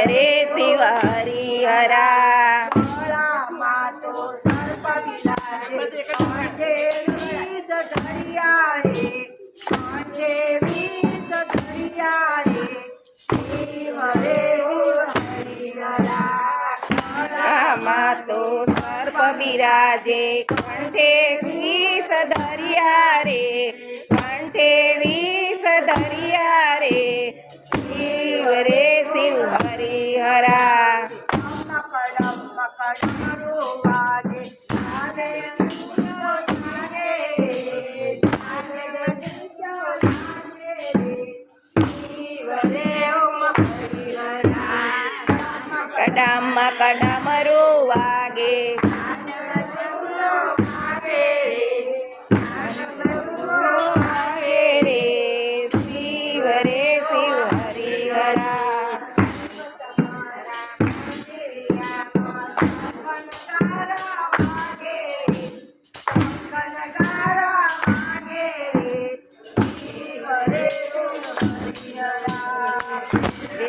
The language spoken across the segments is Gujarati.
રે શિવ હરિહરા ગળામાં તો સર્પ બિરાજે કાંઠે વિષ ધર્યા રે કાંઠે વિષ ધર્યા રે શિવ રે શિવ હરિહરા માં તો સર્પ બિરાજે કંઠે વિષ ધર્યા રે કંઠે વિષ ધર્યા રે શિવ રે શિવ હરિહરા મકડમ મકડમરો વાગે વાગે જાગે શિવ રે હરિહરા કડામ કડામરો વાગે રે શિવ રે શિવ હરિહરા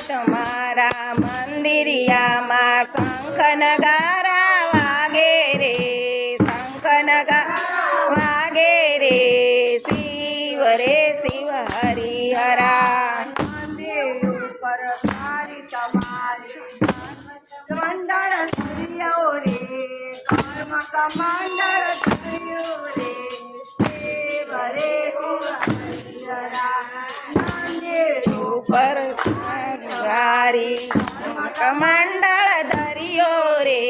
તમારા મંદિરિયામાં શંખ નગારા વાગે રે શંખ નગારા વાગે રે શિવ રે શિવ હરિહરા મંદિર ઉપર મારી તમારી મંડળ ધર્યો રે કર્મ કમંડળ ધર્યો રે શિવ રે શિવ હરિહરા મંદિર ઉપર હારી કમંડળ ધર્યો રે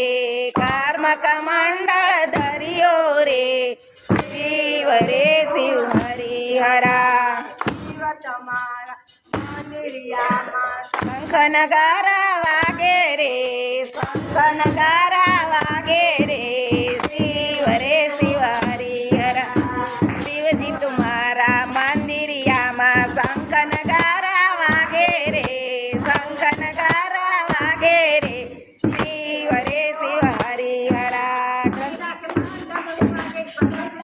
કર્મ કમંડળ ધર્યો રે શિવ રે શિવ હરિહરા શિવ તમારા મંદિરિયામાં શંખ નગારા વાગે રે શંખ નગારા